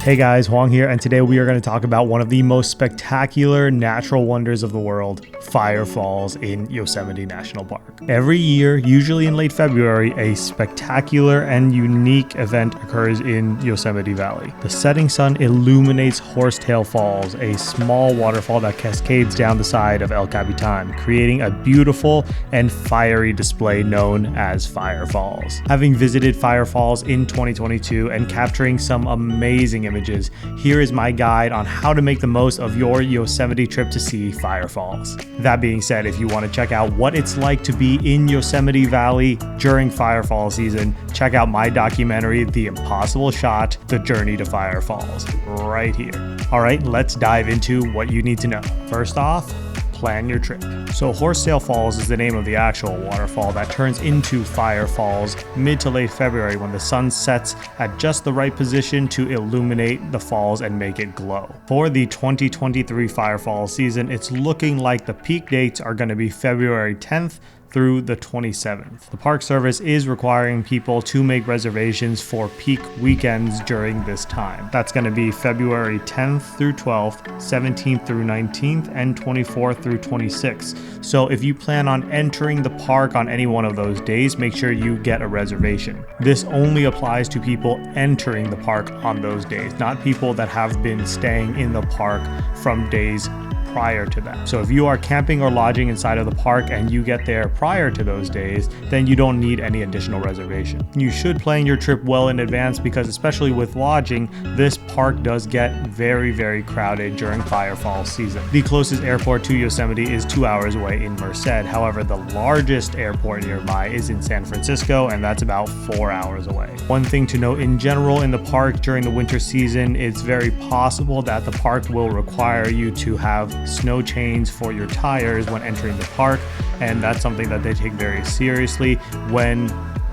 Hey guys, Hoang here, and today we are going to talk about one of the most spectacular natural wonders of the world, Firefalls in Yosemite National Park. Every year, usually in late February, a spectacular and unique event occurs in Yosemite Valley. The setting sun illuminates Horsetail Falls, a small waterfall that cascades down the side of El Capitan, creating a beautiful and fiery display known as Firefalls. Having visited Firefalls in 2022 and capturing some amazing images, here is my guide on how to make the most of your Yosemite trip to see Firefalls. That being said, if you want to check out what it's like to be in Yosemite Valley during Firefall season, check out my documentary, The Impossible Shot, The Journey to Firefalls, right here. All right, let's dive into what you need to know. First off, plan your trip. So Horsetail Falls is the name of the actual waterfall that turns into Firefalls mid to late February when the sun sets at just the right position to illuminate the falls and make it glow. For the 2023 Firefall season, it's looking like the peak dates are going to be February 10th through the 27th. The Park Service is requiring people to make reservations for peak weekends during this time. That's going to be February 10th through 12th, 17th through 19th, and 24th through 26th. So if you plan on entering the park on any one of those days, make sure you get a reservation. This only applies to people entering the park on those days, not people that have been staying in the park from days prior to that. So if you are camping or lodging inside of the park and you get there prior to those days, then you don't need any additional reservation. You should plan your trip well in advance because especially with lodging, this park does get very crowded during Firefall season. The closest airport to Yosemite is 2 hours away in Merced. However, the largest airport nearby is in San Francisco, and that's about 4 hours away. One thing to note in general in the park during the winter season, it's very possible that the park will require you to have snow chains for your tires when entering the park, and that's something that they take very seriously when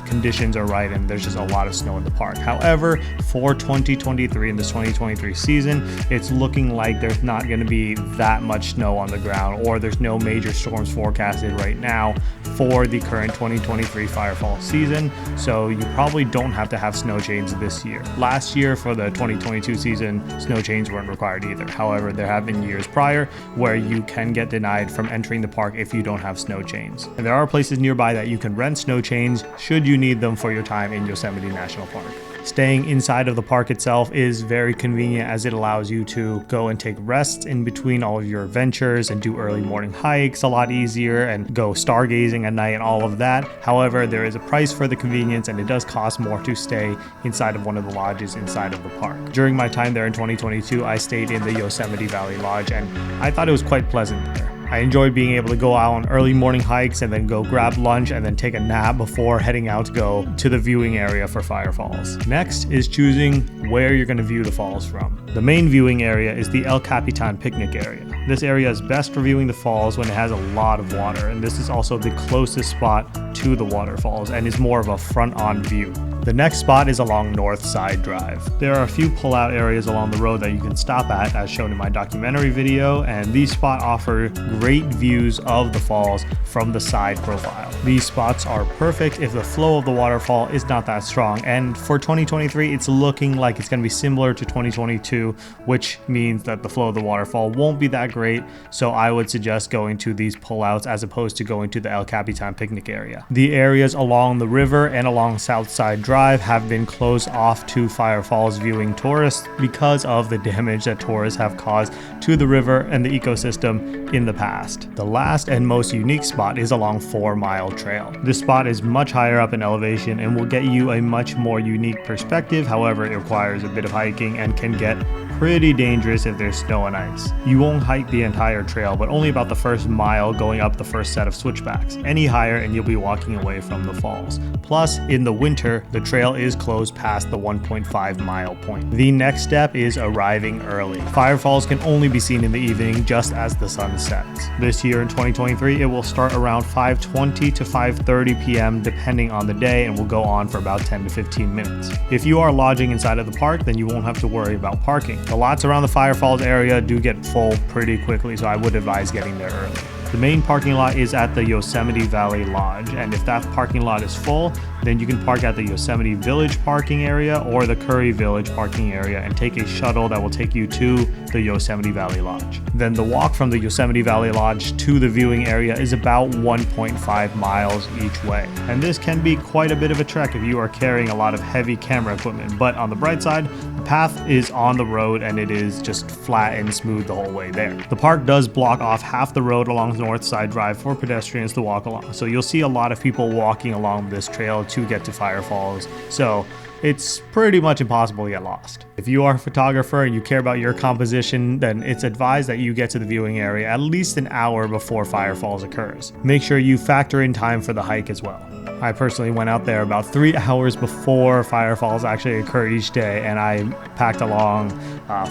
conditions are right and there's just a lot of snow in the park. However, for 2023 in this 2023 season, it's looking like there's not going to be that much snow on the ground, or there's no major storms forecasted right now for the current 2023 Firefall season, so you probably don't have to have snow chains this year. Last year for the 2022 season, snow chains weren't required either. However, there have been years prior where you can get denied from entering the park if you don't have snow chains. And there are places nearby that you can rent snow chains should you need them for your time in Yosemite National Park. Staying inside of the park itself is very convenient as it allows you to go and take rests in between all of your adventures and do early morning hikes a lot easier and go stargazing at night and all of that. However, there is a price for the convenience and it does cost more to stay inside of one of the lodges inside of the park. During my time there in 2022, I stayed in the Yosemite Valley Lodge and I thought it was quite pleasant there. I enjoyed being able to go out on early morning hikes and then go grab lunch and then take a nap before heading out to go to the viewing area for Firefalls. Next is choosing where you're going to view the falls from. The main viewing area is the El Capitan picnic area. This area is best for viewing the falls when it has a lot of water, and this is also the closest spot to the waterfalls and is more of a front-on view. The next spot is along North Side Drive. There are a few pull-out areas along the road that you can stop at as shown in my documentary video, and these spots offer great views of the falls from the side profile. These spots are perfect if the flow of the waterfall is not that strong, and for 2023 it's looking like it's going to be similar to 2022, which means that the flow of the waterfall won't be that great, so I would suggest going to these pullouts as opposed to going to the El Capitan picnic area. The areas along the river and along South Side Drive have been closed off to Firefalls viewing tourists because of the damage that tourists have caused to the river and the ecosystem in the past. The last and most unique spot is along 4 Mile Trail. This spot is much higher up in elevation and will get you a much more unique perspective. However, it requires a bit of hiking and can get pretty dangerous if there's snow and ice. You won't hike the entire trail, but only about the first mile going up the first set of switchbacks. Any higher and you'll be walking away from the falls. Plus, in the winter, the trail is closed past the 1.5 mile point. The next step is arriving early. Firefalls can only be seen in the evening just as the sun sets. This year in 2023, it will start around 5:20 to 5:30 p.m. depending on the day and will go on for about 10 to 15 minutes. If you are lodging inside of the park, then you won't have to worry about parking. The lots around the Firefalls area do get full pretty quickly, so I would advise getting there early. The main parking lot is at the Yosemite Valley Lodge, and if that parking lot is full, Then you can park at the Yosemite Village parking area or the Curry Village parking area and take a shuttle that will take you to the Yosemite Valley Lodge. Then the walk from the Yosemite Valley Lodge to the viewing area is about 1.5 miles each way. And this can be quite a bit of a trek if you are carrying a lot of heavy camera equipment, but on the bright side, the path is on the road and it is just flat and smooth the whole way there. The park does block off half the road along the North Side Drive for pedestrians to walk along, so you'll see a lot of people walking along this trail to get to Firefalls, so it's pretty much impossible to get lost. If you are a photographer and you care about your composition, then it's advised that you get to the viewing area at least an hour before Firefalls occurs. Make sure you factor in time for the hike as well. I personally went out there about 3 hours before Firefalls actually occur each day, and I packed along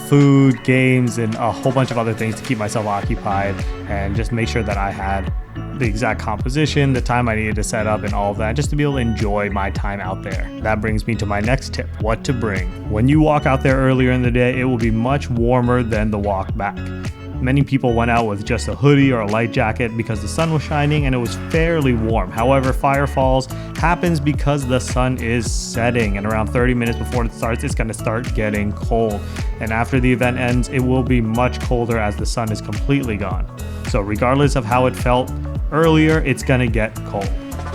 food, games, and a whole bunch of other things to keep myself occupied and just make sure that I had the exact composition, the time I needed to set up, and all of that, just to be able to enjoy my time out there. That brings me to my next tip, what to bring. When you walk out there earlier in the day, it will be much warmer than the walk back. Many people went out with just a hoodie or a light jacket because the sun was shining and it was fairly warm. However, Firefalls happens because the sun is setting, and around 30 minutes before it starts, it's going to start getting cold. And after the event ends, it will be much colder as the sun is completely gone. So regardless of how it felt earlier, it's going to get cold.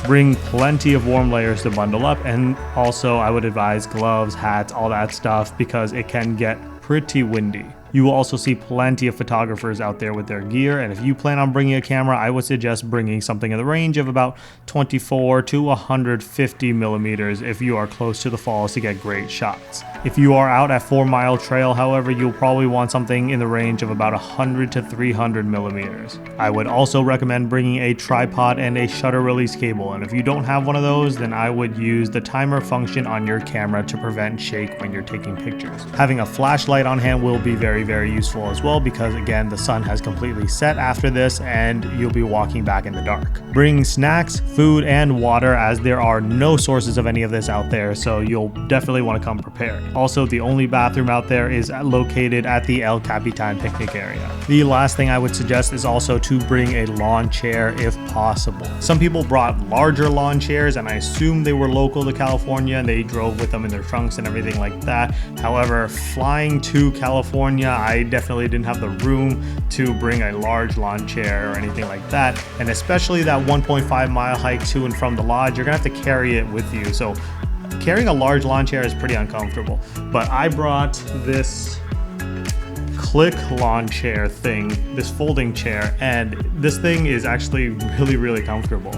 Bring plenty of warm layers to bundle up, and also I would advise gloves, hats, all that stuff, because it can get pretty windy. You will also see plenty of photographers out there with their gear, and if you plan on bringing a camera, I would suggest bringing something in the range of about 24 to 150 millimeters if you are close to the falls to get great shots. If you are out at 4 Mile Trail, however, you'll probably want something in the range of about 100 to 300 millimeters. I would also recommend bringing a tripod and a shutter release cable, and if you don't have one of those, then I would use the timer function on your camera to prevent shake when you're taking pictures. Having a flashlight on hand will be very useful as well, because again, the sun has completely set after this and you'll be walking back in the dark. Bring snacks, food, and water, as there are no sources of any of this out there, so you'll definitely want to come prepared. Also, the only bathroom out there is located at the El Capitan picnic area. The last thing I would suggest is also to bring a lawn chair if possible. Some people brought larger lawn chairs, and I assume they were local to California and they drove with them in their trunks and everything like that. However, flying to California, I definitely didn't have the room to bring a large lawn chair or anything like that, and especially that 1.5 mile hike to and from the lodge, you're gonna have to carry it with you, so carrying a large lawn chair is pretty uncomfortable. But I brought this click lawn chair thing, this folding chair, and this thing is actually really comfortable.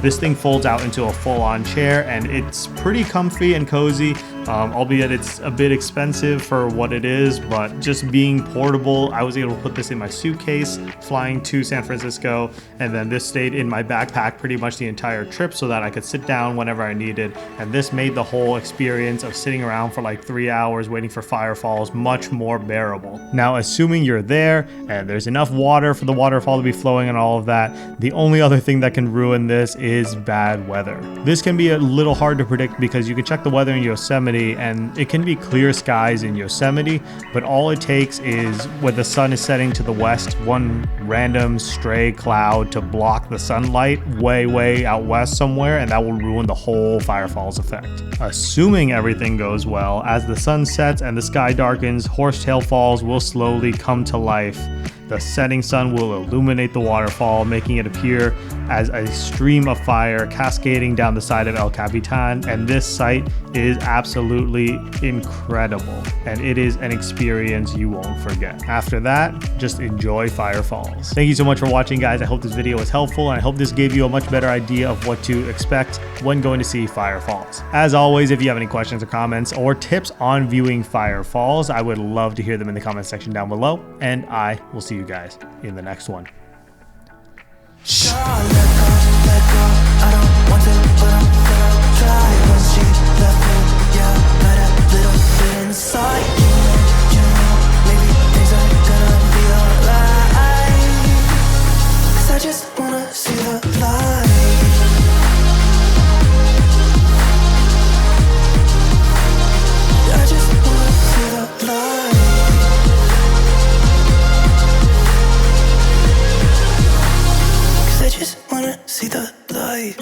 This thing folds out into a full-on chair, and it's pretty comfy and cozy, albeit it's a bit expensive for what it is, but just being portable, I was able to put this in my suitcase flying to San Francisco, and then this stayed in my backpack pretty much the entire trip so that I could sit down whenever I needed, and this made the whole experience of sitting around for like 3 hours waiting for Firefalls much more bearable. Now, assuming you're there and there's enough water for the waterfall to be flowing and all of that, the only other thing that can ruin this is bad weather. This can be a little hard to predict because you can check the weather in Yosemite and it can be clear skies in Yosemite, but all it takes is when the sun is setting to the west, one random stray cloud to block the sunlight way out west somewhere, and that will ruin the whole Firefalls effect. Assuming everything goes well, as the sun sets and the sky darkens, Horsetail Falls will slowly come to life. The setting sun will illuminate the waterfall, making it appear as a stream of fire cascading down the side of El Capitan, and this sight is absolutely incredible, and it is an experience you won't forget. After that, just enjoy Firefalls. Thank you so much for watching, guys. I hope this video was helpful, and I hope this gave you a much better idea of what to expect when going to see Firefalls. As always, if you have any questions or comments or tips on viewing Firefalls, I would love to hear them in the comment section down below, and I will see you guys in the next one. Sure, let go, I don't want to, but I'm gonna try. When she left me, yeah, got a little bit inside. You know, maybe things are gonna be alright. 'Cause I just wanna see the light. I just wanna see the light. I just wanna see the light.